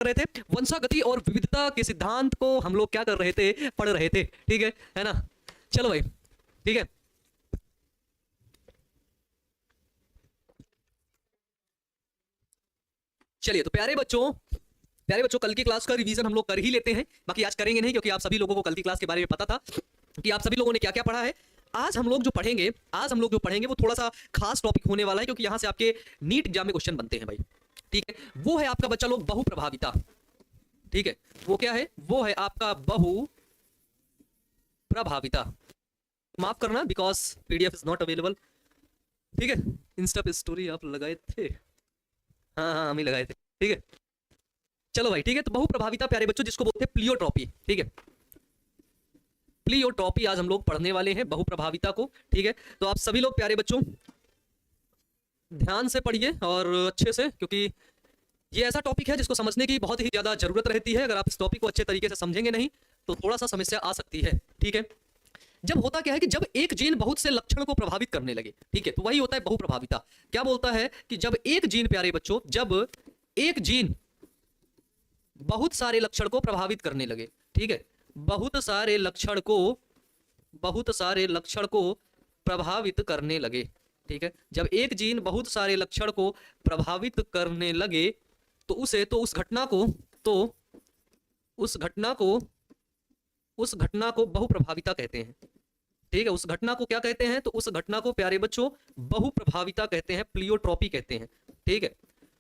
रहे थे, वंशागति और विविधता के सिद्धांत को हम लोग क्या कर रहे थे, पढ़ रहे थे। ठीक है ना। चलो भाई, ठीक है। चलिए तो प्यारे बच्चों कल की क्लास का रिवीजन हम लोग कर ही लेते हैं। बाकी आज करेंगे नहीं, क्योंकि आप सभी लोगों को कल की क्लास के बारे में पता था कि आप सभी लोगों ने क्या क्या पढ़ा है। आज हम लोग जो पढ़ेंगे वो थोड़ा सा खास टॉपिक होने वाला है, क्योंकि यहां से आपके नीट एग्जाम में क्वेश्चन बनते हैं भाई। ठीक है, वो है आपका बच्चा लोग बहुप्रभाविता। ठीक है, वो क्या है, वो है आपका बहुप्रभाविता। माफ करना because PDF is not available. ठीक है, इंस्टा पे स्टोरी आप लगाए थे, हाँ हम ही लगाए थे। ठीक है, चलो भाई, ठीक है। तो बहुप्रभाविता प्यारे बच्चों जिसको बोलते हैं प्लियोट्रॉपी। ठीक है, प्लियोट्रॉपी आज हम लोग पढ़ने वाले हैं, बहुप्रभाविता को। ठीक है, तो आप सभी लोग प्यारे बच्चों ध्यान से पढ़िए और अच्छे से, क्योंकि ये ऐसा टॉपिक है जिसको समझने की बहुत ही ज्यादा जरूरत रहती है। अगर आप इस टॉपिक को अच्छे तरीके से समझेंगे नहीं तो थोड़ा सा समस्या आ सकती है। ठीक है, जब होता क्या है कि जब एक जीन बहुत से लक्षण को प्रभावित करने लगे, ठीक है, तो वही होता है बहुप्रभाविता। क्या बोलता है कि जब एक जीन प्यारे बच्चों, जब एक जीन बहुत सारे लक्षण को प्रभावित करने लगे। ठीक है, बहुत सारे लक्षण को प्रभावित करने लगे। ठीक है, जब एक जीन बहुत सारे लक्षण को प्रभावित करने लगे तो उस घटना को बहुप्रभाविता कहते हैं। ठीक है, उस घटना को क्या कहते हैं, तो उस घटना को प्यारे बच्चों बहुप्रभाविता कहते हैं, प्लियोट्रॉपी कहते हैं। ठीक है,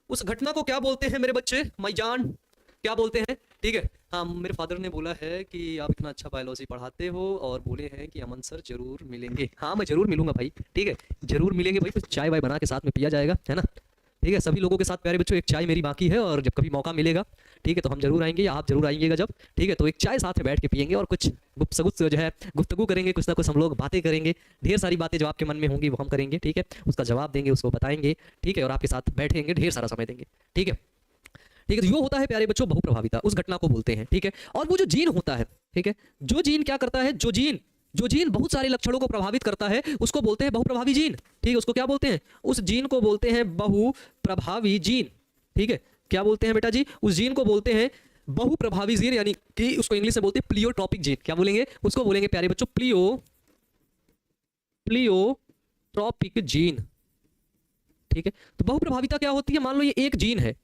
उस घटना को क्या बोलते हैं मेरे बच्चे, मैजान क्या बोलते हैं। ठीक है, हाँ मेरे फादर ने बोला है कि आप इतना अच्छा बायोलॉजी पढ़ाते हो और बोले हैं कि अमन सर जरूर मिलेंगे। हाँ मैं जरूर मिलूंगा भाई। ठीक है, जरूर मिलेंगे भाई, कुछ चाय वाय बना के साथ में पिया जाएगा, है ना। ठीक है, सभी लोगों के साथ प्यारे बच्चों एक चाय मेरी बाकी है, और जब कभी मौका मिलेगा, ठीक है, तो हम जरूर आएंगे या आप जरूर आइएगा जब। ठीक है, तो एक चाय साथ में बैठ के पियेंगे और कुछ गुप्तगुप्त जो है गुफ्तगू करेंगे, कुछ ना कुछ हम लोग बातें करेंगे। ढेर सारी बातें जो आपके मन में होंगी वो हम करेंगे। ठीक है, उसका जवाब देंगे, उसको बताएंगे। ठीक है, और आपके साथ बैठेंगे, ढेर सारा समय देंगे। ठीक है, ठीक है, जो होता है प्यारे बच्चों बहुप्रभाविता, उस घटना को बोलते हैं। ठीक है, और वो जो जीन होता है, ठीक है, जो जीन क्या करता है, जो जीन बहुत सारे लक्षणों को प्रभावित करता है उसको बोलते हैं बहुप्रभावी जीन। ठीक है, उसको क्या बोलते हैं, उस जीन को बोलते हैं बहुप्रभावी जीन। ठीक है, क्या बोलते हैं बेटा जी, उस जीन को बोलते हैं बहुप्रभावी जीन, यानी कि उसको इंग्लिश में बोलते हैं प्लियोट्रॉपिक जीन। क्या बोलेंगे, उसको बोलेंगे प्यारे बच्चों प्लियोट्रॉपिक जीन। ठीक है, तो बहुप्रभाविता क्या होती है, मान लो ये एक जीन है।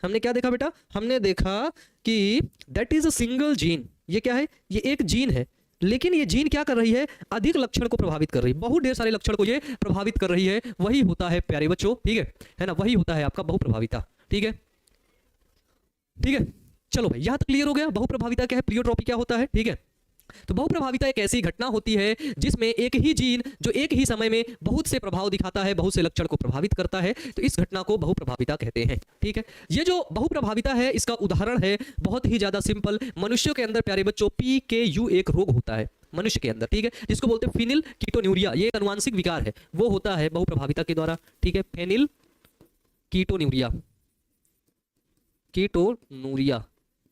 हमने क्या देखा बेटा, हमने देखा कि that is a single gene. ये क्या है, ये एक जीन है, लेकिन ये जीन क्या कर रही है, अधिक लक्षण को प्रभावित कर रही है, बहुत ढेर सारे लक्षण को ये प्रभावित कर रही है। वही होता है प्यारे बच्चों, ठीक है ना, वही होता है आपका बहुप्रभाविता। ठीक है, ठीक है, चलो भाई यहां तक क्लियर हो गया, बहुप्रभाविता क्या है, प्लियोट्रॉपी क्या होता है। ठीक है, तो बहुप्रभाविता एक ऐसी घटना होती है जिसमें एक ही जीन जो एक ही समय में बहुत से प्रभाव दिखाता है, बहुत से लक्षण को प्रभावित करता है, तो इस घटना को बहुप्रभाविता कहते हैं। ठीक है, ये जो बहुप्रभाविता है इसका उदाहरण है बहुत ही ज्यादा सिंपल, मनुष्य के अंदर प्यारे बच्चों PKU एक रोग होता है मनुष्य के अंदर। ठीक है, जिसको बोलते हैं फिनिल कीटोन्यूरिया, ये एक अनुवांशिक विकार है, वो होता है बहुप्रभाविता के द्वारा। ठीक है, फेनिल कीटोन्यूरिया,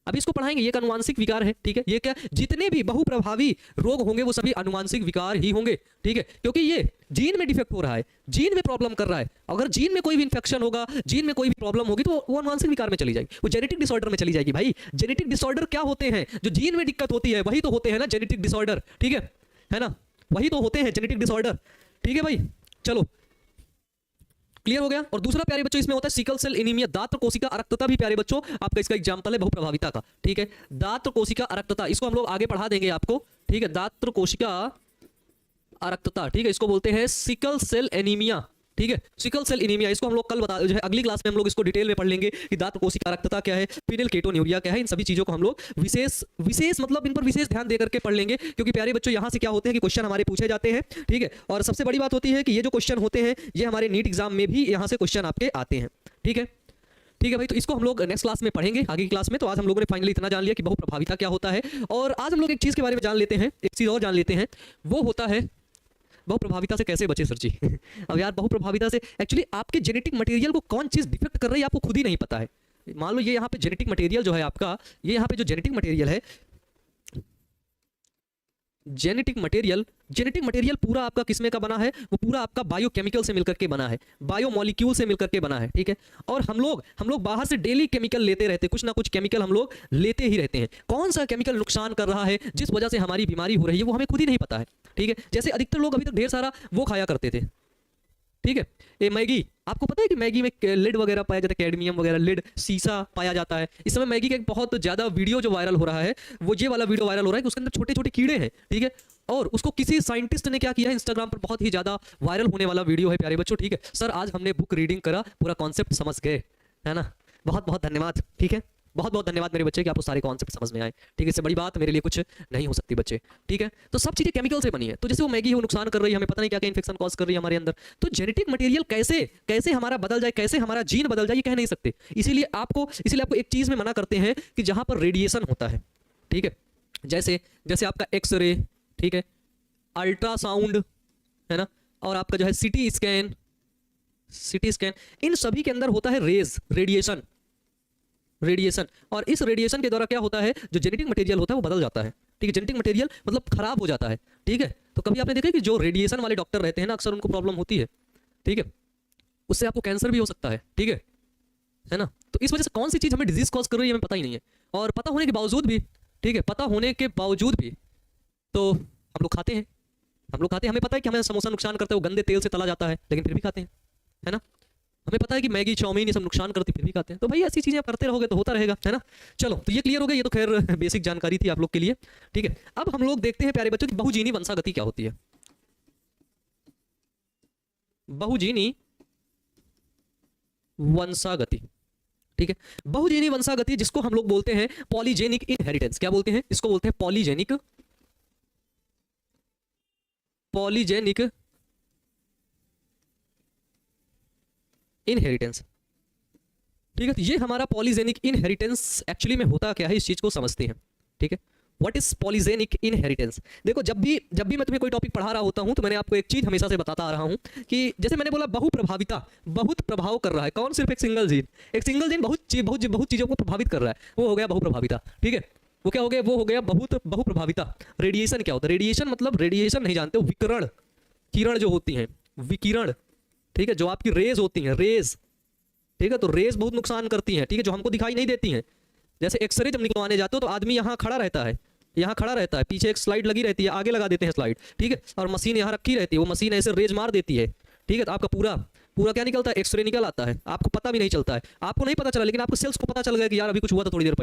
अब इसको पढ़ाएंगे, ये एक अनुवांशिक विकार है। ठीक है, ये क्या, जितने भी बहुप्रभावी रोग होंगे वो सभी अनुवांशिक विकार ही होंगे। ठीक है, क्योंकि ये जीन में डिफेक्ट हो रहा है, जीन में प्रॉब्लम कर रहा है। अगर जीन में कोई भी इंफेक्शन होगा, जीन में कोई भी प्रॉब्लम होगी, तो वो अनुवांशिक विकार में चली जाएगी, वो जेनेटिक डिसऑर्डर में चली जाएगी। भाई जेनेटिक डिसऑर्डर क्या होते हैं, जो जीन में दिक्कत होती है वही तो होते हैं ना जेनेटिक डिसऑर्डर। ठीक है ना, वही तो होते हैं जेनेटिक डिसऑर्डर। ठीक है भाई, चलो क्लियर हो गया। और दूसरा प्यारे बच्चों इसमें होता है सिकल सेल एनीमिया, दात्र कोशिका अरक्तता भी प्यारे बच्चों आपका इसका एग्जांपल है बहुप्रभाविता का। ठीक है, दात्र कोशिका अरक्तता, इसको हम लोग आगे पढ़ा देंगे आपको। ठीक है, दात्र कोशिका अरक्तता, ठीक है, इसको बोलते हैं सिकल सेल एनीमिया। ठीक है, सिकल सेल एनीमिया, इसको हम लोग कल बता जो है अगली क्लास में हम लोग इसको डिटेल में पढ़ लेंगे कि दात्र कोशिका अरक्तता क्या है, फिनिल कीटोन्यूरिया क्या है, इन सभी चीजों को हम लोग विशेष मतलब इन पर विशेष ध्यान देकर के पढ़ लेंगे। क्योंकि प्यारे बच्चों यहाँ से क्या होते हैं कि क्वेश्चन हमारे पूछे जाते हैं। ठीक है, और सबसे बड़ी बात होती है कि ये जो क्वेश्चन होते हैं ये हमारे नीट एग्जाम में भी यहाँ से क्वेश्चन आपके आते हैं। ठीक है, ठीक है भाई, तो इसको हम लोग नेक्स्ट क्लास में पढ़ेंगे, आगे की क्लास में। तो आज हम लोगों ने फाइनली इतना जान लिया कि बहुप्रभाविता क्या होता है, और आज हम लोग एक चीज के बारे में जान लेते हैं, एक चीज और जान लेते हैं, वो होता है बहुप्रभाविता से कैसे बचे सर जी। अब यार बहुप्रभाविता से एक्चुअली आपके जेनेटिक मटेरियल को कौन चीज डिफेक्ट कर रही है आपको खुद ही नहीं पता है। मान लो ये यहाँ पे जेनेटिक मटेरियल जो है आपका, ये यहाँ पे जो जेनेटिक मटेरियल है जेनेटिक मटेरियल पूरा आपका किसमें का बना है, वो पूरा आपका बायोकेमिकल से मिलकर के बना है, बायोमोलिक्यूल से मिलकर के बना है, ठीक है। और हम लोग बाहर से डेली केमिकल लेते रहते हैं, कुछ ना कुछ केमिकल हम लोग लेते ही रहते हैं। कौन सा केमिकल नुकसान कर रहा है, जिस वजह से हमारी बीमारी हो रही है, वो हमें खुद ही नहीं पता है, ठीक है। जैसे अधिकतर लोग अभी तक ढेर सारा वो खाया करते थे, ठीक है, ये मैगी, आपको पता है कि मैगी में लिड वगैरह पाया जाता है, कैडमियम वगैरह, लिड सीसा पाया जाता है। इस समय मैगी का एक बहुत ज्यादा वीडियो जो वायरल हो रहा है, वो ये वाला वीडियो वायरल हो रहा है कि उसके अंदर छोटे छोटे कीड़े हैं, ठीक है। और उसको किसी साइंटिस्ट ने क्या किया है, इंस्टाग्राम पर बहुत ही ज्यादा वायरल होने वाला वीडियो है प्यारे बच्चों, ठीक है। सर आज हमने बुक रीडिंग करा, पूरा कॉन्सेप्ट समझ गए, है ना, बहुत बहुत धन्यवाद, ठीक है, बहुत बहुत धन्यवाद मेरे बच्चे कि आपको सारे कॉन्सेप्ट समझ में आए, ठीक है। इससे बड़ी बात मेरे लिए कुछ नहीं हो सकती बच्चे, ठीक है। तो सब चीजें केमिकल से बनी है, तो जैसे वो मैगी है वो नुकसान कर रही है, हमें पता नहीं क्या क्या इन्फेक्शन कॉज कर रही है हमारे अंदर। तो जेनेटिक मटेरियल कैसे कैसे हमारा बदल जाए, कैसे हमारा जीन बदल जाए, ये कह नहीं सकते। इसीलिए आपको एक चीज में मना करते हैं कि जहां पर रेडिएशन होता है, ठीक है, जैसे जैसे आपका एक्सरे, ठीक है, अल्ट्रासाउंड, है ना, और आपका जो है सीटी स्कैन, इन सभी के अंदर होता है रेडिएशन। और इस रेडिएशन के द्वारा क्या होता है, जो जेनेटिक मटेरियल होता है वो बदल जाता है, ठीक है। जेनेटिक मटेरियल मतलब खराब हो जाता है, ठीक है। तो कभी आपने देखा कि जो रेडिएशन वाले डॉक्टर रहते हैं ना, अक्सर उनको प्रॉब्लम होती है, ठीक है, उससे आपको कैंसर भी हो सकता है, ठीक है ना। तो इस वजह से कौन सी चीज हमें डिजीज कॉज कर रही है हमें पता ही नहीं है, और पता होने के बावजूद भी, ठीक है, पता होने के बावजूद भी तो हम लोग खाते हैं, हमें पता है कि हमें समोसा नुकसान करता है, वो गंदे तेल से तला जाता है, लेकिन फिर भी खाते हैं, है ना। हमें पता है कि मैगी चाउमीन ये सब नुकसान करती, फिर भी खाते हैं। तो भाई ऐसी चीजें आप करते रहोगे तो होता रहेगा, है ना। चलो तो ये क्लियर हो गया, ये तो खैर बेसिक जानकारी थी आप लोग के लिए, ठीक है। अब हम लोग देखते हैं प्यारे बच्चों कि बहुजीनी वंशागति क्या होती है। बहुजीनी वंशागति, ठीक है, बहुजीनी वंशागति जिसको हम लोग बोलते हैं पॉलीजेनिक इनहेरिटेंस। क्या बोलते हैं इसको? बोलते हैं पॉलीजेनिक इनहेरिटेंस, ठीक है। तो ये हमारा पॉलीजेनिक इनहेरिटेंस एक्चुअली में होता क्या है, इस चीज को समझते हैं, ठीक है। What is polygenic inheritance? देखो जब भी मैं तुम्हें कोई टॉपिक पढ़ा रहा होता हूं तो मैंने आपको एक चीज हमेशा से बताता आ रहा हूं कि जैसे मैंने बोला बहुप्रभाविता, बहुत प्रभाव कर रहा है कौन? सिर्फ एक सिंगल जीन बहुत चीजों को प्रभावित कर रहा है, वो हो गया बहुप्रभाविता, ठीक है। वो क्या हो गया? वो हो गया बहुप्रभाविता। रेडिएशन क्या होता है? रेडिएशन मतलब, रेडिएशन नहीं जानते हो, विकिरण, किरण जो होती हैं, विकिरण, ठीक है, जो आपकी रेज होती हैं, रेज, ठीक है। तो रेज बहुत नुकसान करती हैं, ठीक है, जो हमको दिखाई नहीं देती हैं। जैसे एक्सरे जब निकलवाने जाते हो तो आदमी यहाँ खड़ा रहता है, पीछे एक स्लाइड लगी रहती है, आगे लगा देते हैं स्लाइड, ठीक है, और मशीन यहाँ रखी रहती है, वो मशीन ऐसे रेज मार देती है, ठीक है। तो आपका पूरा क्या निकलता है? एक्सरे निकल आता है, आपको पता भी नहीं चलता है, आपको नहीं पता चला, लेकिन आपको सेल्स को पता चल गया कि यार अभी कुछ हुआ था थोड़ी देर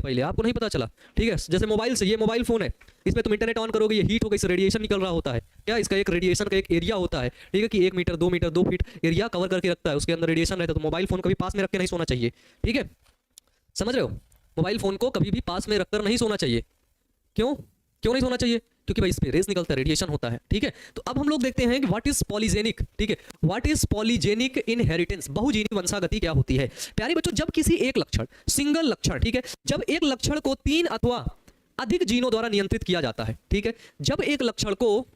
पहले, आपको नहीं पता चला, ठीक है। जैसे मोबाइल से, ये मोबाइल फोन है, इसमें तुम इंटरनेट ऑन करोगे, ये हीट होगा, इससे रेडिएशन निकल रहा होता है, क्या इसका एक रेडिएशन का एक एरिया होता है, ठीक है, कि 1 metre 2 metre 2 feet area cover करके रखता है, उसके अंदर रेडिएशन रहता है। तो मोबाइल फोन कभी पास में रख के नहीं सोना चाहिए, ठीक है, समझ रहे हो? मोबाइल फोन को कभी भी पास में रखकर नहीं सोना चाहिए। क्यों नहीं सोना चाहिए? क्योंकि भाई इस पे रेस निकलता है, रेडिएशन होता है, ठीक है। तो अब हम लोग देखते हैं कि व्हाट इज पॉलीजेनिक, ठीक है, व्हाट इज पॉलीजेनिक इनहेरिटेंस, बहुजीनी वंशागति क्या होती है। प्यारे बच्चों, जब किसी एक लक्षण, सिंगल लक्षण, ठीक है, जब एक लक्षण को 3 अथवा अधिक जीनों द्वारा नियंत्रित किया जाता है, ठीक है, जब एक लक्षण को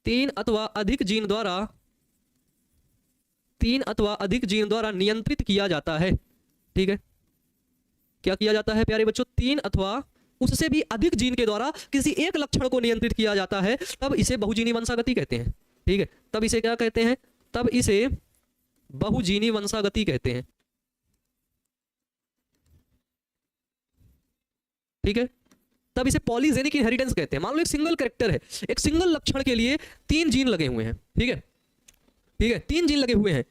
3 अथवा अधिक जीन द्वारा नियंत्रित किया जाता है, ठीक है। क्या किया जाता है प्यारे बच्चों? 3 अथवा उससे भी अधिक जीन के द्वारा किसी एक लक्षण को नियंत्रित किया जाता है, तब इसे बहुजीनी वंशागति कहते हैं, ठीक है। तब इसे क्या कहते हैं? तब इसे बहुजीनी वंशागति कहते हैं, ठीक है। तब इसे पॉलीजेनिक इनहेरिटेंस कहते हैं। मान लो एक सिंगल कैरेक्टर है, एक सिंगल लक्षण के लिए 3 जीन लगे हुए हैं, ठीक है, 3 जीन लगे हुए हैं,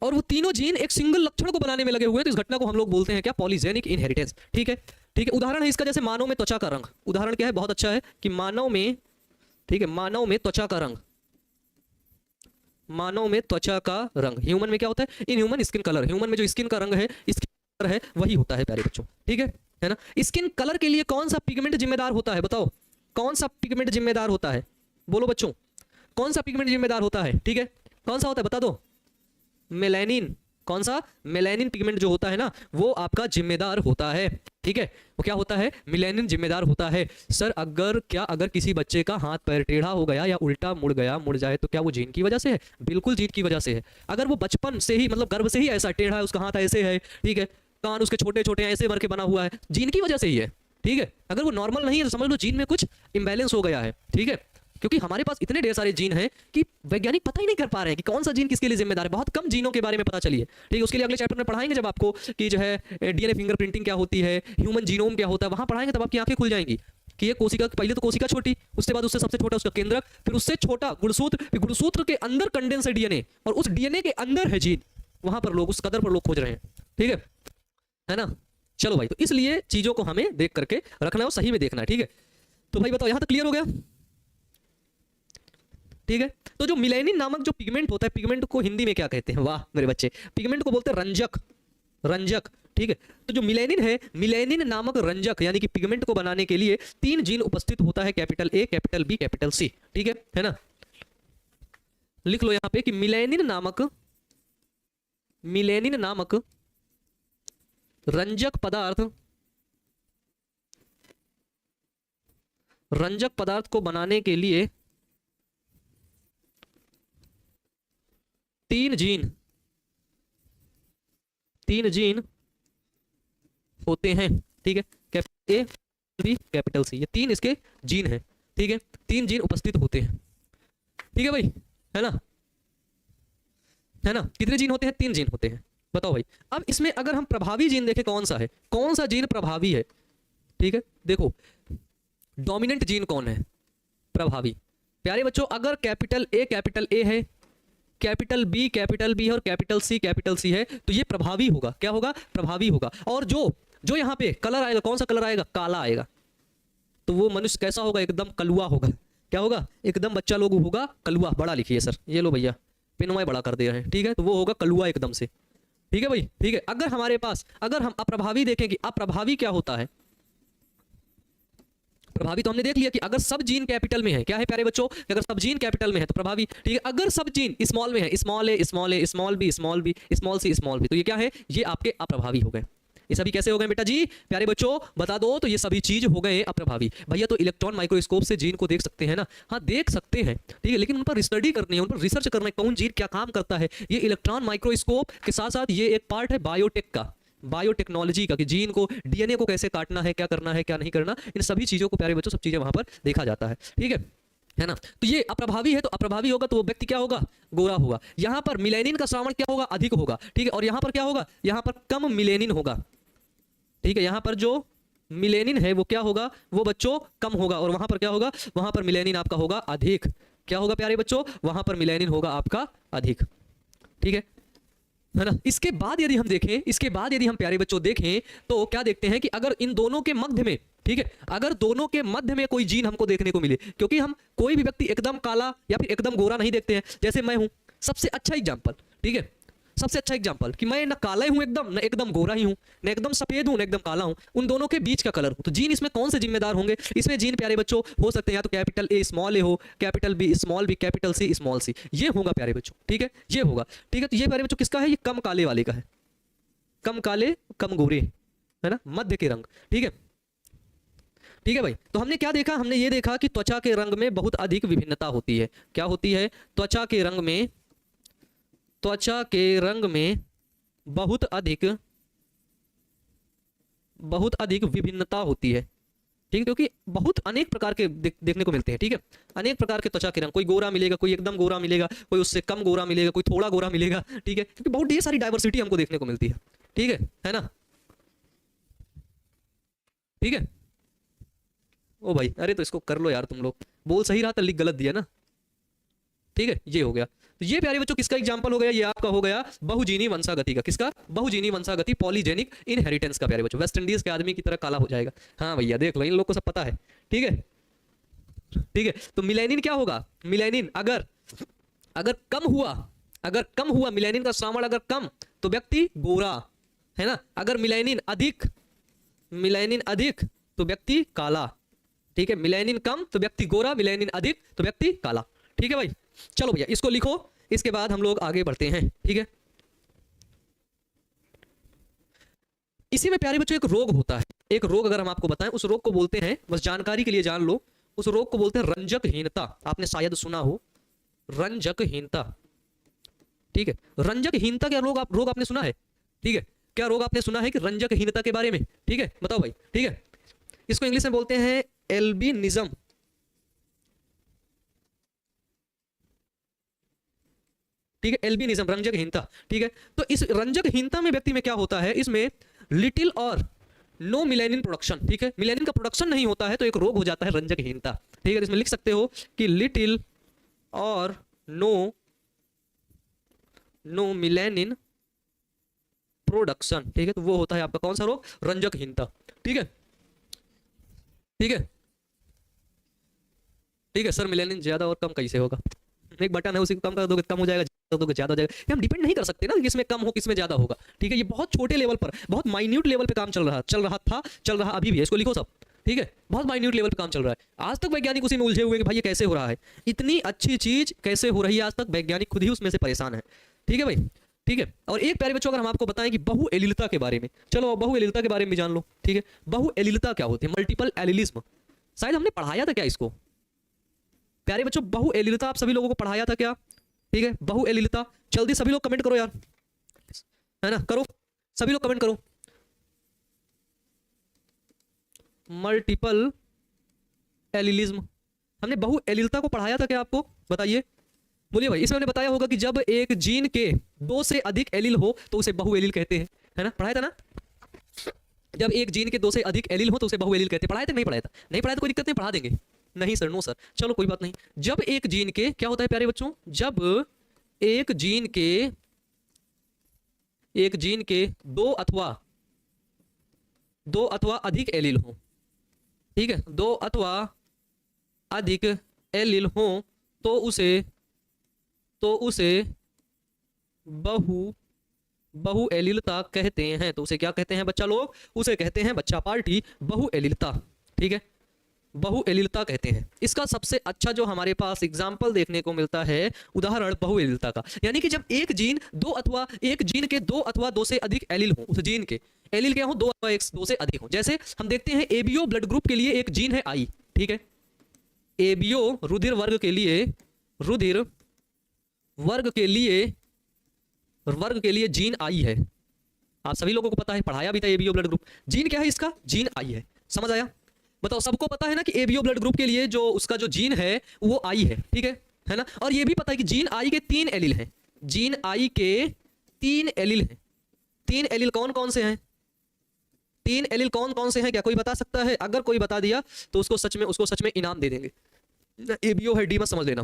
और वो तीनों जीन एक सिंगल लक्षण को बनाने में लगे हुए हैं, तो इस घटना को हम लोग बोलते हैं क्या? पॉलीजेनिक इनहेरिटेंस, ठीक है। उदाहरण है इसका, जैसे मानव में त्वचा का रंग, उदाहरण क्या है? बहुत अच्छा है कि मानव में, ठीक है, मानव में त्वचा का रंग, ह्यूमन में क्या होता है? In human skin colour, human में जो स्किन का रंग है, स्किन कलर है, वही होता है प्यारे बच्चों, ठीक है ना। स्किन कलर के लिए कौन सा पिगमेंट जिम्मेदार होता है? बताओ कौन सा पिगमेंट जिम्मेदार होता है? बोलो बच्चों, कौन सा पिगमेंट जिम्मेदार होता है? ठीक है, कौन सा होता है बता दो? मेलानिन। कौन सा? मेलानिन पिगमेंट जो होता है ना, वो आपका जिम्मेदार होता है, ठीक है। वो क्या होता है, मिलेनिन जिम्मेदार होता है। सर अगर किसी बच्चे का हाथ पैर टेढ़ा हो गया या उल्टा मुड़ जाए तो क्या वो जीन की वजह से है? बिल्कुल जीन की वजह से है। अगर वो बचपन से ही मतलब गर्भ से ही ऐसा टेढ़ा है, उसका हाथ ऐसे है, ठीक है, कान उसके छोटे छोटे ऐसे भर के बना हुआ है, जीन की वजह से ही है। ठीक है, अगर वो नॉर्मल नहीं है तो समझ लो जीन में कुछ इम्बैलेंस हो गया है। ठीक है, क्योंकि हमारे पास इतने ढेर सारे जीन हैं कि वैज्ञानिक पता ही नहीं कर पा रहे हैं कि कौन सा जीन किसके लिए जिम्मेदार है। बहुत कम जीनों के बारे में पता चली है। ठीक है, उसके लिए अगले चैप्टर में पढ़ाएंगे जब आपको कि जो है डीएनए फिंगरप्रिंटिंग क्या होती है, ह्यूमन जीनोम क्या होता है, वहां पढ़ाएंगे तब आपकी आंखें खुल जाएंगी कि ये कोशिका, पहले तो कोशिका छोटी, उसके बाद उससे सबसे छोटा उसका केंद्रक, फिर उससे छोटा गुणसूत्र, फिर गुणसूत्र के अंदर कंडेंस है डीएनए, और उस डीएनए के अंदर है जीन। वहां पर लोग, उस कदर पर लोग खोज रहे हैं। ठीक है ना। चलो भाई, तो इसलिए चीजों को हमें देख करके रखना है और सही में देखना है। ठीक है, तो भाई बताओ, यहां तक क्लियर हो गया? ठीक है, तो जो मिलेनिन नामक जो पिगमेंट होता है, पिगमेंट को हिंदी में क्या कहते हैं? वाह मेरे बच्चे, पिगमेंट को बोलते हैं रंजक। रंजक, ठीक है। तो जो मिलेनिन है, मिलेनिन नामक रंजक यानी कि पिगमेंट को बनाने के लिए 3 जीन उपस्थित होता है, capital A, capital B, capital C. ठीक है ना। लिख लो यहां पे कि मिलेनिन नामक रंजक पदार्थ को बनाने के लिए 3 जीन होते हैं। ठीक है, capital A, B, capital C, ये 3 इसके जीन हैं। ठीक है, 3 जीन उपस्थित होते हैं। ठीक है भाई, है ना। कितने जीन होते हैं? 3 जीन होते हैं। बताओ भाई, अब इसमें अगर हम प्रभावी जीन देखें कौन सा है, कौन सा जीन प्रभावी है? ठीक है, देखो डोमिनेंट जीन कौन है प्रभावी? प्यारे बच्चों, अगर कैपिटल ए है, कैपिटल बी और कैपिटल सी है, तो ये प्रभावी होगा। क्या होगा? प्रभावी होगा। और जो यहाँ पे कलर आएगा, कौन सा कलर आएगा? काला आएगा। तो वो मनुष्य कैसा होगा? एकदम कलुआ होगा। क्या होगा? एकदम बच्चा लोग होगा कलुआ। बड़ा लिखिए सर, ये लो भैया, पेनवाई बड़ा कर दे रहे हैं। ठीक है, तो वो होगा कलुआ एकदम से। ठीक है भाई, ठीक है। अगर हमारे पास, अगर हम अप्रभावी देखें कि अप्रभावी क्या होता है, प्रभावी तो हमने देख लिया कि अगर सब जीन कैपिटल में है, क्या है प्यारे बच्चों, अगर सब जीन कैपिटल में है तो प्रभावी। ठीक है, अगर सब जीन स्मॉल में है, small A, small A, small B, small B, small C, small B, तो ये क्या है? ये आपके अप्रभावी हो गए। ये सभी कैसे हो गए बेटा जी? प्यारे बच्चों बता दो, तो ये सभी चीज हो गए अप्रभावी। भैया तो इलेक्ट्रॉन माइक्रोस्कोप से जीन को देख सकते हैं ना? हाँ देख सकते हैं, ठीक है, लेकिन उन पर स्टडी करनी है, उन पर रिसर्च करना है, कौन जीन क्या काम करता है। ये इलेक्ट्रॉन माइक्रोस्कोप के साथ साथ ये एक पार्ट है बायोटेक का, बायोटेक्नोलॉजी का, कि जीन को, डीएनए को कैसे काटना है, क्या करना है, क्या नहीं करना, इन सभी चीजों को प्यारे बच्चों सब चीजें वहां पर देखा जाता है। ठीक है ना। तो ये अप्रभावी है, तो अप्रभावी होगा तो वो व्यक्ति क्या होगा? गोरा होगा। यहां पर मिलेनिन का श्रावण क्या होगा? अधिक होगा। ठीक है, और यहां पर क्या होगा? यहां पर कम मिलेनिन होगा। ठीक है, यहां पर जो मिलेनिन है वो क्या होगा? वो बच्चों कम होगा। और वहां पर क्या होगा? वहां पर मिलेनिन आपका होगा अधिक। क्या होगा प्यारे बच्चों? वहां पर मिलेनिन होगा आपका अधिक। ठीक है ना। इसके बाद यदि हम देखें, इसके बाद यदि हम प्यारे बच्चों देखें तो क्या देखते हैं कि अगर इन दोनों के मध्य में, ठीक है, अगर दोनों के मध्य में कोई जीन हमको देखने को मिले, क्योंकि हम कोई भी व्यक्ति एकदम काला या फिर एकदम गोरा नहीं देखते हैं। जैसे मैं हूं, सबसे अच्छा एग्जांपल, ठीक है, सबसे अच्छा एग्जांपल कि मैं ना काला ही हूं एकदम, ना एकदम गोरा ही हूं, ना एकदम सफेद हूं, ना एकदम काला हूं, उन दोनों के बीच का कलर हूं। तो जीन इसमें कौन से जिम्मेदार होंगे? इसमें जीन प्यारे बच्चों हो सकते हैं या तो कैपिटल ए स्मॉल ए हो, capital B small B, capital C small C, ये होगा प्यारे बच्चों। ठीक है, ये होगा। ठीक है, तो ये प्यारे बच्चों किसका है? ये कम काले वाले का है, कम काले कम गोरे, है ना, मध्य के रंग। ठीक है, ठीक है भाई। तो हमने क्या देखा? हमने ये देखा कि त्वचा के रंग में बहुत अधिक विभिन्नता होती है। क्या होती है? त्वचा के रंग में बहुत अधिक विभिन्नता होती है। ठीक है, क्योंकि बहुत अनेक प्रकार के देखने को मिलते हैं। ठीक है, अनेक प्रकार के त्वचा के रंग, कोई गोरा मिलेगा, कोई एकदम गोरा मिलेगा, कोई उससे कम गोरा मिलेगा, कोई थोड़ा गोरा मिलेगा। ठीक है, क्योंकि बहुत ढेर सारी डाइवर्सिटी हमको देखने को मिलती है। ठीक है ना। ठीक है, ओ भाई, अरे तो इसको कर लो यार, तुम लोग बोल सही रहा था, लिख गलत दिया ना। ठीक है, ये हो गया। तो ये प्यारे बच्चों किसका एग्जांपल हो गया? ये आपका हो गया बहुजीनी वंशागति का। किसका? बहुजीनी वंशागति, पॉलीजेनिक इनहेरिटेंस का प्यारे बच्चों। वेस्ट इंडीज के आदमी की तरह काला हो जाएगा। हाँ भैया देख लो, इन लोग को सब पता है। ठीक है, ठीक है। तो मिलेनिन क्या होगा? मिलेनिन अगर कम हुआ मिलेनिन का श्रावण अगर कम, तो व्यक्ति गोरा, है ना। अगर मिलेनिन अधिक तो व्यक्ति काला। ठीक है, मिलेनिन कम तो व्यक्ति गोरा, मिलेनिन अधिक तो व्यक्ति काला। ठीक है भाई, चलो भैया इसको लिखो, इसके बाद हम लोग आगे बढ़ते हैं। ठीक है, इसी में प्यारे बच्चों एक रोग होता है, एक रोग अगर हम आपको बताएं, उस रोग को बोलते हैं, बस जानकारी के लिए जान लो, उस रोग को बोलते हैं रंजकहीनता। आपने शायद सुना हो रंजकहीनता, ठीक है। रंजकहीनता क्या रोग आपने सुना है, ठीक है, क्या रोग आपने सुना है कि रंजकहीनता के बारे में, ठीक है, बताओ भाई, ठीक है। इसको इंग्लिश में बोलते हैं एल्बिनिज्म, ठीक है, एल्बिनिज्म, रंजकहीनता, ठीक है। तो इस रंजकहीनता में व्यक्ति में क्या होता है, इसमें लिटिल और नो मिलेनिन प्रोडक्शन, ठीक है, मिलेनिन का प्रोडक्शन नहीं होता है, तो एक रोग हो जाता है रंजकहीनता, ठीक है। इसमें लिख सकते हो कि लिटिल और नो मिलेनिन प्रोडक्शन, ठीक है, तो वो होता है आपका कौन सा रोग, रंजकहीनता, ठीक है, ठीक है, ठीक है। सर मिलेनिन ज्यादा और कम कैसे होगा, एक बटन है उसी को कम कर दोगे कम हो जाएगा, ज्यादा दोगे ज्यादा हो जाएगा, ये हम डिपेंड नहीं कर सकते ना कि किसमें कम हो किसमें ज्यादा होगा, ठीक है। ये बहुत छोटे लेवल पर, बहुत माइन्यूट लेवल पे काम चल रहा था, चल रहा अभी भी है, इसको लिखो सब, ठीक है, बहुत माइन्यूट लेवल पे काम चल रहा है। आज तक वैज्ञानिक उसी में उलझे हुए कि भाई ये कैसे हो रहा है, इतनी अच्छी चीज कैसे हो रही है, आज तक वैज्ञानिक खुद ही उसमें से परेशान है, ठीक है भाई, ठीक है। और एक प्यारे बच्चों अगर हम आपको बताएं कि बहुएलिलता के बारे में, चलो बहुएलिलता के बारे में जान लो, ठीक है। बहुएलिलता क्या होती है, मल्टीपल एलिलिज्म, शायद हमने पढ़ाया था क्या इसको प्यारे बच्चों, बहुएलिलता आप सभी लोगों को पढ़ाया था क्या, ठीक है, बहुएलिलता। जल्दी सभी लोग कमेंट करो यार, है ना, करो सभी लोग कमेंट करो। मल्टीपल एलिलिज्म, हमने बहुएलिलता को पढ़ाया था क्या आपको, बताइए, बोलिए भाई। इसमें हमने बताया होगा कि जब एक जीन के 2 से अधिक एलील हो तो उसे बहुएलिल कहते हैं, है ना, पढ़ाया था ना। जब एक जीन के 2 से अधिक एलील हो तो उसे बहुएलिल कहते हैं, पढ़ाया था नहीं पढ़ाया था, नहीं पढ़ाया तो कोई दिक्कत नहीं, पढ़ा देंगे, नहीं सर, नो सर, चलो कोई बात नहीं। जब एक जीन के क्या होता है प्यारे बच्चों, जब एक जीन के 2 अथवा अधिक एलील हो, ठीक है, 2 अथवा अधिक एलील हो तो उसे बहुएलिलता कहते हैं। तो उसे क्या कहते हैं बच्चा लोग, उसे कहते हैं बच्चा पार्टी बहुएलिलता, ठीक है, बहुएलिलता कहते हैं। इसका सबसे अच्छा जो हमारे पास एग्जाम्पल देखने को मिलता है, उदाहरण बहुएलिलता का, यानी कि जब एक जीन के 2 अथवा 2 से अधिक एलील हो, उस जीन के एलील क्या हो, 2 अथवा 2 से अधिक हो। जैसे हम देखते हैं एबीओ ब्लड ग्रुप के लिए एक जीन है आई, ठीक है, एबीओ रुधिर वर्ग के लिए जीन आई है, आप सभी लोगों को पता है, पढ़ाया भी था एबीओ ब्लड ग्रुप। जीन क्या है इसका, जीन आई है, समझ आया, बताओ, सबको पता है ना कि एबीओ ब्लड ग्रुप के लिए जो उसका जो जीन है वो आई है ना। और ये भी पता है कि जीन आई के 3 एलील हैं, जीन आई के 3 एलील हैं। 3 एलील कौन कौन से हैं, 3 एलील कौन कौन से हैं, क्या कोई बता सकता है, अगर कोई बता दिया तो उसको सच में इनाम दे देंगे। एबीओ है, डी मत समझ लेना,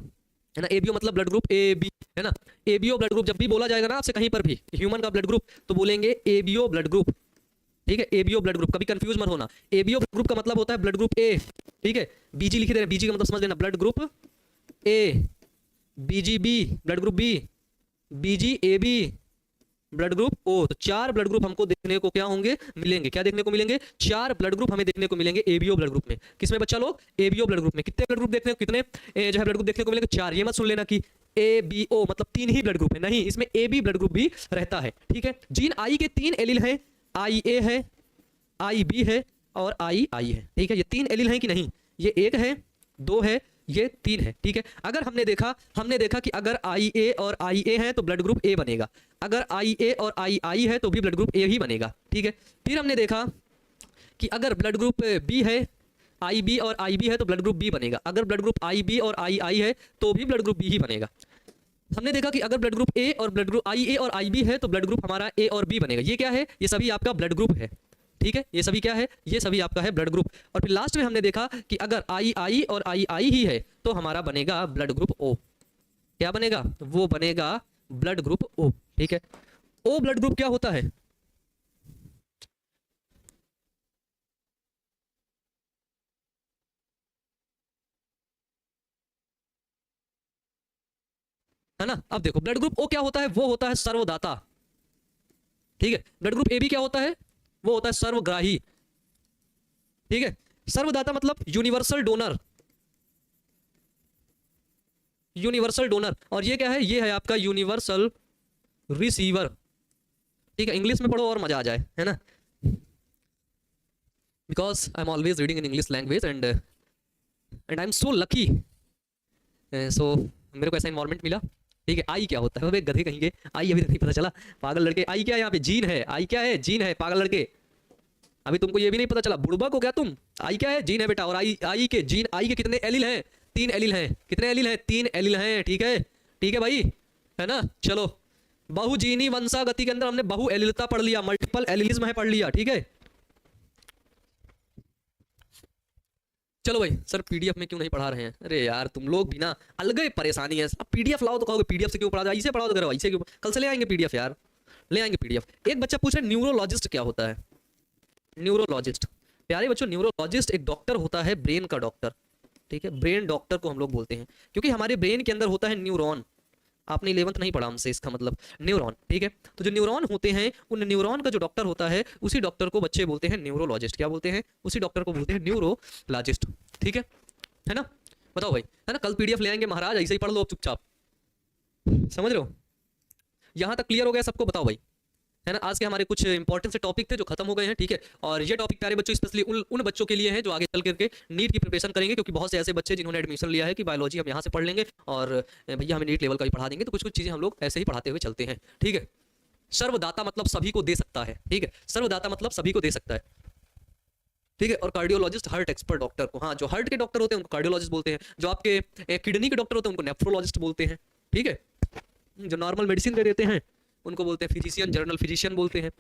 है ना, एबीओ मतलब ब्लड ग्रुप ए बी, है ना। एबीओ ब्लड ग्रुप जब भी बोला जाएगा ना आपसे कहीं पर भी ह्यूमन का ब्लड ग्रुप, तो बोलेंगे एबीओ ब्लड ग्रुप, ठीक है, एबीओ ब्लड ग्रुप, कभी कंफ्यूज मत होना। एबीओ ब्लड ग्रुप का मतलब होता है ब्लड ग्रुप ए, ठीक है, बीजी लिखे दे रहे हैं, बीजी का मतलब समझ लेना, ब्लड ग्रुप ए, बीजीबी ब्लड ग्रुप बी, बीजी A B blood group O. तो 4 ब्लड ग्रुप हमको देखने को क्या होंगे, मिलेंगे, क्या देखने को मिलेंगे, 4 ब्लड ग्रुप हमें देखने को मिलेंगे एबीओ ब्लड ग्रुप में। किसमें बच्चा लोग, एबीओ ब्लड ग्रुप में। कितने ब्लड ग्रुप देखने को, कितने जो है ब्लड ग्रुप देखने को मिलेंगे, 4। ये मत सुन लेना कि एबीओ मतलब 3 ही ब्लड ग्रुप है, नहीं, इसमें एबी ब्लड ग्रुप भी रहता है, ठीक है। जीन आई के 3 एलील हैं, आई ए है, आई बी है और आई है, ठीक है। ये 3 एलील हैं कि नहीं, ये 1 है, 2 है, ये 3 है, ठीक है। अगर हमने देखा कि अगर आई ए और आई ए है तो ब्लड ग्रुप ए बनेगा, अगर आई ए और आई है तो भी ब्लड ग्रुप ए ही बनेगा, ठीक है। फिर हमने देखा कि अगर ब्लड ग्रुप बी है, आई बी और आई बी है तो ब्लड ग्रुप बी बनेगा, अगर ब्लड ग्रुप आई बी और आई है तो भी ब्लड ग्रुप बी ही बनेगा। हमने देखा कि अगर ब्लड ग्रुप ए और ब्लड ग्रुप आई ए और आई बी है तो ब्लड ग्रुप हमारा ए और बी बनेगा। ये क्या है, ये सभी आपका ब्लड ग्रुप है, ठीक है, ये सभी क्या है, ये सभी आपका है ब्लड ग्रुप। और फिर लास्ट में हमने देखा कि अगर आई और आई ही है तो हमारा बनेगा ब्लड ग्रुप ओ। क्या बनेगा, वो बनेगा ब्लड ग्रुप ओ, ठीक है। ओ ब्लड ग्रुप क्या होता है, है ना। अब देखो ब्लड ग्रुप ओ क्या होता है, वो होता है सर्वदाता, ठीक है। ब्लड ग्रुप ए भी क्या होता है, वो होता है सर्वग्राही, ठीक है। सर्वदाता मतलब यूनिवर्सल डोनर, और ये क्या है, ये है आपका यूनिवर्सल रिसीवर, ठीक है। इंग्लिश में पढ़ो और मजा आ जाए, है ना। because I'm always reading in English language and I'm so lucky. So मेरे को ऐसा इन्वायरमेंट मिला, ठीक है। आई क्या होता है, अबे गधे कहीं के, आई अभी तक नहीं पता चला, पागल लड़के। आई क्या है यहाँ पे, जीन है। आई क्या है, जीन है, पागल लड़के। अभी तुमको ये भी नहीं पता चला, बुड़बक को क्या तुम। आई क्या है, जीन है बेटा। और आई के जीन, आई के कितने एलिल हैं, 3 एलिल हैं। कितने एलिल हैं, 3 एलिल हैं, ठीक है, ठीक है भाई, है ना। चलो, बहुजीनी वंशागति के अंदर हमने बहु एलिलता पढ़ लिया, मल्टीपल एलिलिज्म है पढ़ लिया, ठीक है। चलो भाई, सर पीडीएफ में क्यों नहीं पढ़ा रहे हैं। अरे यार तुम लोग भी ना अलग ही परेशानी है। अब पीडीएफ लाओ तो कहोगे पीडीएफ से क्यों पढ़ा जाए, इसे पढ़ाओ तो करो, इसे क्यों। कल से ले आएंगे पीडीएफ यार, ले आएंगे पीडीएफ। एक बच्चा पूछ रहा है न्यूरोलॉजिस्ट क्या होता है। न्यूरोलॉजिस्ट, प्यारे बच्चों, न्यूरोलॉजिस्ट एक डॉक्टर होता है, ब्रेन का डॉक्टर, ठीक है। ब्रेन डॉक्टर को हम लोग बोलते हैं क्योंकि हमारे ब्रेन के अंदर होता है न्यूरॉन। आपने 11th नहीं पढ़ा हमसे, इसका मतलब न्यूरॉन, ठीक है। तो जो न्यूरॉन होते हैं, उन न्यूरॉन का जो डॉक्टर होता है, उसी डॉक्टर को बच्चे बोलते हैं न्यूरोलॉजिस्ट। क्या बोलते हैं, उसी डॉक्टर को बोलते हैं न्यूरोलॉजिस्ट, ठीक है ना। बताओ भाई, है ना। कल पीडीएफ ले आएंगे महाराज, ऐसे ही पढ़ लो चुपचाप, समझ रहे हो। यहां तक क्लियर हो गया सबको, बताओ भाई, है ना। आज के हमारे कुछ इंपॉर्टेंट से टॉपिक थे जो खत्म हो गए हैं, ठीक है। और ये टॉपिक प्यारे बच्चों स्पेशली उन बच्चों के लिए है जो आगे चल करके नीट की प्रिपरेशन करेंगे, क्योंकि बहुत से ऐसे बच्चे जिन्होंने एडमिशन लिया है कि बायोलॉजी हम यहाँ से पढ़ लेंगे और भैया हमें नीट लेवल का भी पढ़ा देंगे, तो कुछ कुछ चीज़ें हम लोग ऐसे ही पढ़ाते हुए चलते हैं, ठीक है। सर्वदाता मतलब सभी को दे सकता है, ठीक है। सर्वदाता मतलब सभी को दे सकता है, ठीक है। और कार्डियोलॉजिस्ट हार्ट एक्सपर्ट डॉक्टर को, हाँ, जो हार्ट के डॉक्टर होते हैं उनको कार्डियोलॉजिस्ट बोलते हैं, जो आपके किडनी के डॉक्टर होते हैं उनको नेफ्रोलॉजिस्ट बोलते हैं, ठीक है। जो नॉर्मल मेडिसिन दे देते हैं उनको बोलते हैं फिजिशियन, जनरल फिजिशियन बोलते हैं,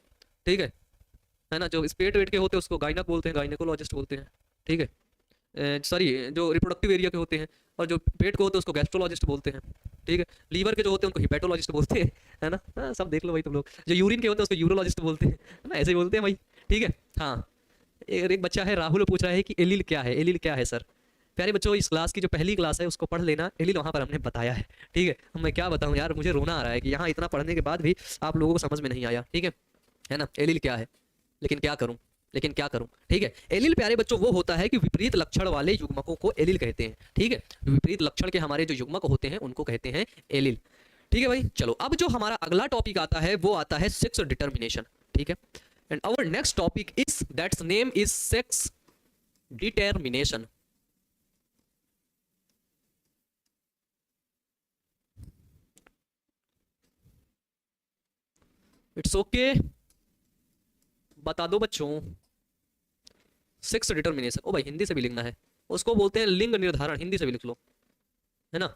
ठीक है ना। जो पेट वेट के होते हैं उसको गायनक बोलते हैं, गायनेकोलॉजिस्ट बोलते हैं, ठीक है। सॉरी, जो रिप्रोडक्टिव एरिया के होते हैं, और जो पेट को होते हैं उसको गैस्ट्रोलॉजिस्ट बोलते हैं, ठीक है। लीवर के जो होते हैं उनको हिपैटोलॉजिस्ट बोलते हैं, है ना। हाँ, सब देख लो भाई तुम लोग। जो यूरिन के होते हैं उसको यूरोलॉजिस्ट बोलते हैं, है ना, ऐसे ही बोलते हैं भाई, ठीक है। हाँ, एक बच्चा है राहुल, पूछ रहा है कि एलिल क्या है। एलिल क्या है सर। प्यारे बच्चों, इस क्लास की जो पहली क्लास है उसको पढ़ लेना, एलिल वहाँ पर हमने बताया है, ठीक है। मैं क्या बताऊँ यार, मुझे रोना आ रहा है कि यहाँ इतना पढ़ने के बाद भी आप लोगों को समझ में नहीं आया, ठीक है ना। एलिल क्या है, लेकिन क्या करूं, ठीक है। एलिल प्यारे बच्चों वो होता है कि विपरीत लक्षण वाले युग्मकों को एलिल कहते हैं, ठीक है। विपरीत लक्षण के हमारे जो युग्मक होते हैं उनको कहते हैं एलिल, ठीक है भाई। चलो, अब जो हमारा अगला टॉपिक आता है वो आता है सेक्स डिटर्मिनेशन, ठीक है। And our next topic is that's name is sex determination. It's okay, बता दो बच्चों। सेक्स डिटर्मिनेशन, ओ भाई हिंदी से भी लिखना है, उसको बोलते हैं लिंग निर्धारण, हिंदी से भी लिख लो, है ना।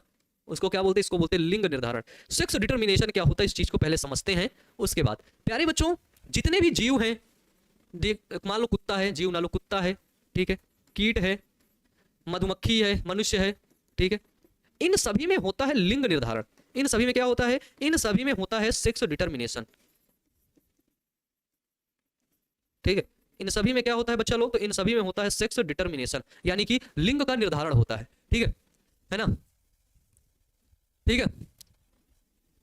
उसको क्या बोलते हैं, इसको बोलते हैं लिंग निर्धारण। सेक्स डिटर्मिनेशन क्या होता है, इस चीज को पहले समझते हैं, उसके बाद प्यारे बच्चों जितने भी जीव हैं, मान लो कुत्ता है, जीव ना लो, कुत्ता है, ठीक है, कीट है, मधुमक्खी है, मनुष्य है, ठीक है। इन सभी में होता है लिंग निर्धारण। इन सभी में क्या होता है, इन सभी में होता है सेक्स डिटर्मिनेशन, ठीक है। इन सभी में क्या होता है बच्चा लोग, तो इन सभी में होता है सेक्स डिटर्मिनेशन, यानी कि लिंग का निर्धारण होता है, ठीक है ना, ठीक है।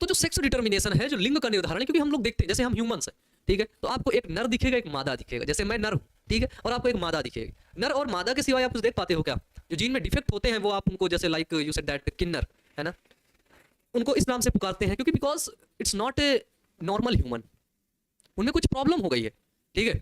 तो जो सेक्स डिटर्मिनेशन है, जो लिंग का निर्धारण है, क्योंकि हम लोग देखते हैं जैसे हम ह्यूमंस हैं, ठीक है, तो आपको एक नर दिखेगा, एक मादा दिखेगा, जैसे मैं नर हूं, ठीक है, और आपको एक मादा दिखेगी। नर और मादा के सिवाय आप कुछ देख पाते हो क्या। जो जीन में डिफेक्ट होते हैं वो आप उनको, जैसे लाइक यू सेड दैट किन्नर, है ना, उनको इस नाम से पुकारते हैं क्योंकि because it's not a normal human, उनमें कुछ प्रॉब्लम हो गई है, ठीक है,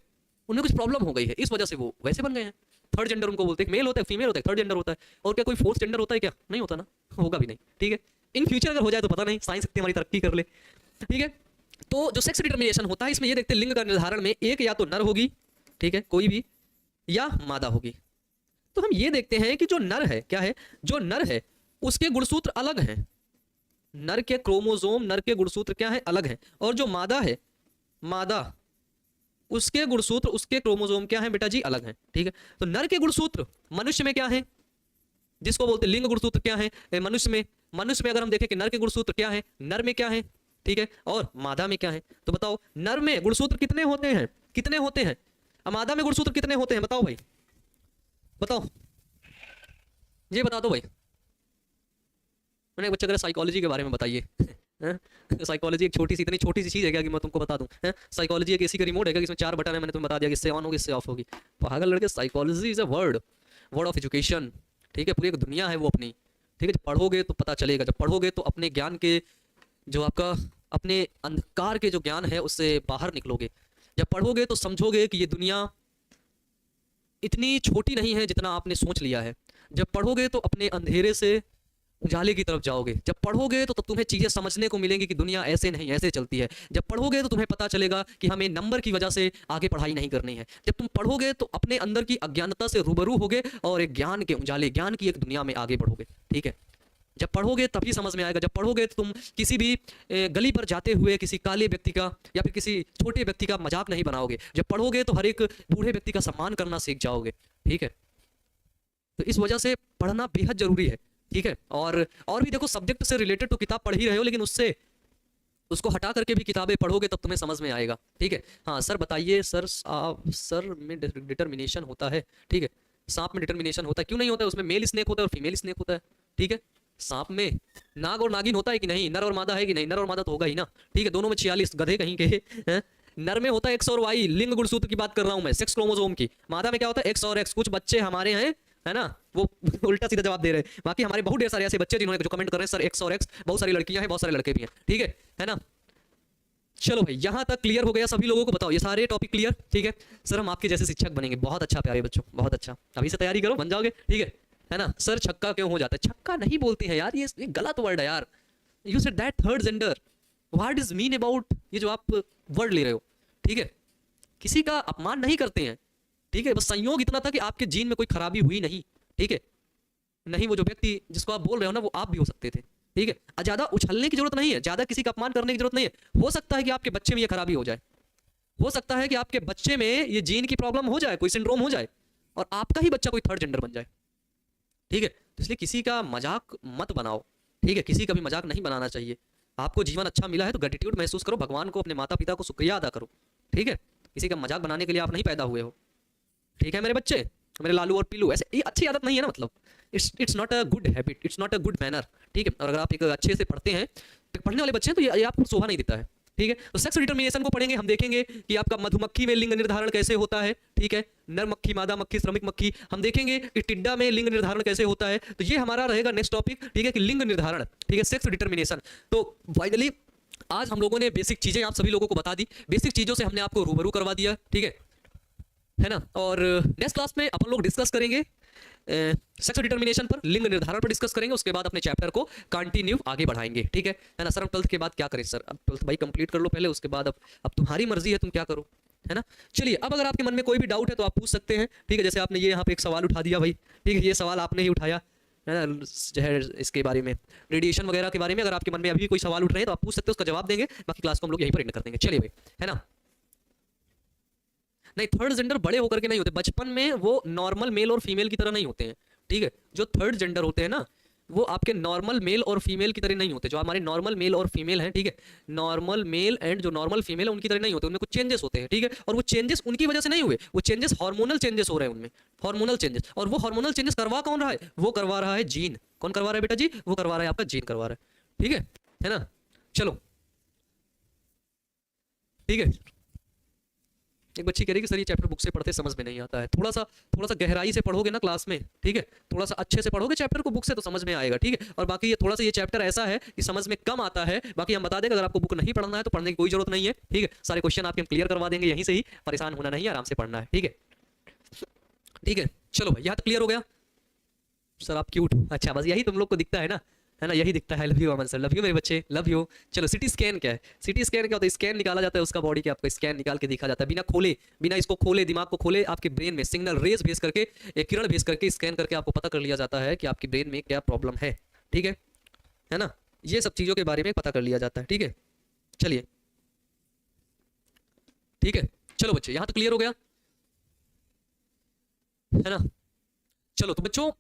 उन्हें कुछ प्रॉब्लम हो गई है, इस वजह से वो वैसे बन गए हैं। थर्ड जेंडर उनको बोलते हैं, मेल होता है, फीमेल होता है, थर्ड जेंडर होता है। और क्या कोई फोर्थ जेंडर होता है क्या, नहीं होता ना, होगा भी नहीं, ठीक है। इन फ्यूचर अगर हो जाए तो पता नहीं, साइंस इतनी हमारी तरक्की कर ले, ठीक है। तो जो सेक्स डिटर्मिनेशन होता है, इसमें ये देखते हैं लिंग का निर्धारण में एक या तो नर होगी, ठीक है, कोई भी, या मादा होगी। तो हम ये देखते हैं कि जो नर है, क्या है, जो नर है उसके गुणसूत्र अलग हैं, नर के क्रोमोसोम, नर के गुणसूत्र क्या है, अलग है। और जो मादा है, मादा, उसके गुणसूत्र, उसके क्रोमोसोम क्या है बेटा जी, अलग है, ठीक है। तो नर के गुणसूत्र मनुष्य में क्या है, जिसको बोलते हैं लिंग गुणसूत्र क्या है मनुष्य में अगर हम देखें कि नर के गुणसूत्र क्या है, नर में क्या है, ठीक है, और मादा में क्या है। तो बताओ नर में गुणसूत्र कितने होते हैं, कितने होते हैं, और मादा में गुणसूत्र कितने होते हैं, बताओ भाई, बताओ, ये बता दो भाई। मैंने एक बच्चा कह रहा साइकोलॉजी के बारे में बताइए। साइकोलॉजी एक छोटी सी, इतनी छोटी सी चीज है क्या कि मैं तुमको बता दूं। साइकोलॉजी एक ऐसी का रिमोट है कि इसमें 4 बटन है, मैंने तुम्हें बता दिया कि इससे ऑन होगी, इससे ऑफ होगी। पागल लड़के, psychology is a word of education, ठीक है, पूरी एक दुनिया है वो अपनी, ठीक है। जब पढ़ोगे तो पता चलेगा, जब पढ़ोगे तो अपने ज्ञान के, जो आपका अपने अंधकार के जो ज्ञान है उससे बाहर निकलोगे। जब पढ़ोगे तो समझोगे कि ये दुनिया इतनी छोटी नहीं है जितना आपने सोच लिया है। जब पढ़ोगे तो अपने अंधेरे से उजाले की तरफ जाओगे। जब पढ़ोगे तो तब तुम्हें चीज़ें समझने को मिलेंगी कि दुनिया ऐसे नहीं ऐसे चलती है। जब पढ़ोगे तो तुम्हें पता चलेगा कि हमें नंबर की वजह से आगे पढ़ाई नहीं करनी है। जब तुम पढ़ोगे तो अपने अंदर की अज्ञानता से रूबरू होगे और एक ज्ञान के उजाले, ज्ञान की एक दुनिया में आगे बढ़ोगे। ठीक है, जब पढ़ोगे तभी समझ में आएगा। जब पढ़ोगे तो तुम किसी भी गली पर जाते हुए किसी काले व्यक्ति का या फिर किसी छोटे व्यक्ति का मजाक नहीं बनाओगे। जब पढ़ोगे तो हर एक बूढ़े व्यक्ति का सम्मान करना सीख जाओगे। ठीक है, तो इस वजह से पढ़ना बेहद जरूरी है। ठीक है, और भी देखो, सब्जेक्ट से रिलेटेड तो किताब पढ़ ही रहे हो, लेकिन उसको हटा करके भी किताबें पढ़ोगे तब तुम्हें समझ में आएगा। ठीक है, हाँ सर बताइए सर, सर में डिटर्मिनेशन होता है। ठीक है, सांप में डिटर्मिनेशन होता है, क्यों नहीं होता है? उसमें मेल स्नेक होता है और फीमेल स्नेक होता है। ठीक है, सांप में नाग और नागिन होता है कि नहीं, नर और मादा है कि नहीं? नर और मादा तो होगा ही ना। ठीक है, दोनों में 46 गधे कहीं के हैं। नर में होता है X और Y, लिंग गुणसूत्र की बात कर रहा हूं मैं, सेक्स क्रोमोसोम की। मादा में क्या होता है? X और X। कुछ बच्चे हमारे हैं, है ना, वो उल्टा सीधा जवाब दे रहे हैं। बाकी हमारे बहुत ढेर सारे ऐसे बच्चे जिन्होंने जो कमेंट कर रहे हैं सर X और X, बहुत सारी लड़कियां हैं, बहुत सारे लड़के भी हैं। ठीक है ना। चलो भाई, यहां तक क्लियर हो गया सभी लोगों को? बताओ, ये सारे टॉपिक क्लियर? ठीक है सर, हम आपके जैसे शिक्षक बनेंगे। बहुत अच्छा प्यारे बच्चों, बहुत अच्छा, अभी से तैयारी करो, बन जाओगे। ठीक है ना। सर छक्का क्यों हो जाता है? छक्का नहीं बोलते हैं यार, ये गलत वर्ड है यार। You said that third gender, what is mean about ये जो आप वर्ड ले रहे हो? ठीक है, किसी का अपमान नहीं करते हैं। ठीक है, बस संयोग इतना था कि आपके जीन में कोई खराबी हुई नहीं। ठीक है, नहीं वो जो व्यक्ति जिसको आप बोल रहे हो ना, वो आप भी हो सकते थे। ठीक है, ज्यादा उछलने की जरूरत नहीं है, ज्यादा किसी का अपमान करने की जरूरत नहीं है। हो सकता है कि आपके बच्चे में ये खराबी हो जाए, हो सकता है कि आपके बच्चे में ये जीन की प्रॉब्लम हो जाए, कोई सिंड्रोम हो जाए, और आपका ही बच्चा कोई थर्ड जेंडर बन जाए। ठीक है, तो इसलिए किसी का मजाक मत बनाओ। ठीक है, किसी का भी मजाक नहीं बनाना चाहिए। आपको जीवन अच्छा मिला है तो ग्रेटिट्यूड महसूस करो, भगवान को, अपने माता पिता को शुक्रिया अदा करो। ठीक है, किसी का मजाक बनाने के लिए आप नहीं पैदा हुए हो। ठीक है मेरे बच्चे, मेरे लालू और पीलू, ऐसे ये अच्छी आदत नहीं है ना, मतलब it's not a good habit, it's not a good manner. ठीक है, और अगर आप एक अच्छे से पढ़ते हैं, पढ़ने वाले बच्चे हैं, तो ये आपको शोभा नहीं देता है। ठीक है, तो सेक्स डिटर्मिनेशन को पढ़ेंगे, हम देखेंगे कि आपका मधुमक्खी में लिंग निर्धारण कैसे होता है। ठीक है, नर मक्खी, मादा मक्खी, श्रमिक मक्खी, हम देखेंगे कि टिड्डा में लिंग निर्धारण कैसे होता है। तो ये हमारा रहेगा नेक्स्ट टॉपिक। ठीक है, कि लिंग निर्धारण, ठीक है, सेक्स डिटर्मिनेशन। तो फाइनली आज हम लोगों ने बेसिक चीजें आप सभी लोगों को बता दी, बेसिक चीजों से हमने आपको रूबरू करवा दिया। ठीक है ना। और नेक्स्ट क्लास में अपन लोग डिस्कस करेंगे सेक्स डिटर्मिनेशन पर, लिंग निर्धारण पर डिस्कस करेंगे। उसके बाद अपने चैप्टर को कंटिन्यू आगे बढ़ाएंगे। ठीक है ना सर। हम 12th के बाद क्या करें सर? अब 12th भाई कंप्लीट कर लो पहले, उसके बाद अब तुम्हारी मर्जी है, तुम क्या करो, है ना। चलिए, अब अगर आपके मन में कोई भी डाउट है तो आप पूछ सकते हैं। ठीक है, जैसे आपने ये यहाँ पे एक सवाल उठा दिया भाई, ठीक है, ये सवाल आपने ही उठाया है ना, जो है इसके बारे में, रेडिएशन वगैरह के बारे में। अगर आपके मन में अभी भी कोई सवाल उठ रहे हैं तो आप पूछ सकते हैं, उसका जवाब देंगे। बाकी क्लास को हम लोग यहीं पर एंड कर देंगे। चलिए भाई, है ना। नहीं, थर्ड जेंडर बड़े होकर के नहीं होते, बचपन में वो नॉर्मल मेल और फीमेल की तरह नहीं होते हैं। ठीक है, जो थर्ड जेंडर होते हैं ना, वो आपके नॉर्मल मेल और फीमेल की तरह नहीं होते। जो हमारे नॉर्मल मेल और फीमेल हैं, ठीक है, नॉर्मल मेल एंड जो नॉर्मल फीमेल है उनकी तरह नहीं होते, उनमें कुछ चेंजेस होते हैं। ठीक है, और वो चेंजेस उनकी वजह से नहीं हुए, वो चेंजेस हार्मोनल चेंजेस हो रहे हैं उनमें, हार्मोनल चेंजेस। और वो हार्मोनल चेंजेस करवा कौन रहा है? वो करवा रहा है जीन। कौन करवा रहा है बेटा जी? वो करवा रहा है आपका जीन करवा रहा है। ठीक है ना। चलो, ठीक है। एक बच्ची कह रही कि सर ये चैप्टर बुक से पढ़ते समझ में नहीं आता है। थोड़ा सा गहराई से पढ़ोगे ना क्लास में, ठीक है, थोड़ा सा अच्छे से पढ़ोगे चैप्टर को बुक से तो समझ में आएगा। ठीक है, और बाकी ये थोड़ा सा ये चैप्टर ऐसा है कि समझ में कम आता है। बाकी हम बता देंगे, अगर आपको बुक नहीं पढ़ना है तो पढ़ने की कोई जरूरत नहीं है। ठीक है, सारे क्वेश्चन आपके हम क्लियर करवा देंगे यहीं से ही, परेशान होना नहीं है, आराम से पढ़ना है। ठीक है, ठीक है। चलो भाई, यहाँ तक क्लियर हो गया? सर आप क्यूट हो, अच्छा बस यही तुम लोग को दिखता है ना, है ना, यही दिखता है। Love you Aman sir, love you मेरे बच्चे, लव यू। चलो, सिटी स्कैन क्या है? सिटी स्कैन क्या होता है? स्कैन निकाला जाता है उसका बॉडी के, आपका स्कैन निकाल के दिखा जाता है, बिना खोले, बिना इसको खोले, दिमाग को खोले, आपके ब्रेन में सिग्नल रेज भेज करके, एक किरण भेज करके, स्कैन करके आपको पता कर लिया जाता है कि आपकी ब्रेन में क्या प्रॉब्लम है। ठीक है ना, ये सब चीजों के बारे में पता कर लिया जाता है। ठीक है, चलिए, ठीक है। चलो बच्चे, यहां तक क्लियर हो गया, है ना। चलो तो बच्चों,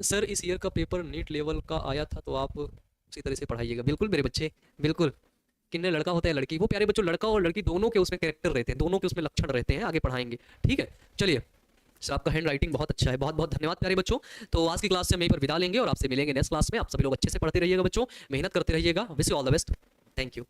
सर इस ईयर का पेपर नीट लेवल का आया था, तो आप उसी तरह से पढ़ाइएगा। बिल्कुल मेरे बच्चे, बिल्कुल। किन्ने लड़का होता है लड़की, वो प्यारे बच्चों, लड़का और लड़की दोनों के उसमें कैरेक्टर रहते हैं, दोनों के उसमें लक्षण रहते हैं, आगे पढ़ाएंगे। ठीक है, चलिए। सर आपका हैंड राइटिंग बहुत अच्छा है, बहुत बहुत धन्यवाद प्यारे बच्चों। तो आज की क्लास से हम यहीं पर विदा लेंगे और आपसे मिलेंगे नेक्स्ट क्लास में। आप सभी लोग अच्छे से पढ़ते रहिएगा बच्चों, मेहनत करते रहिएगा। Wish you all the best, thank you.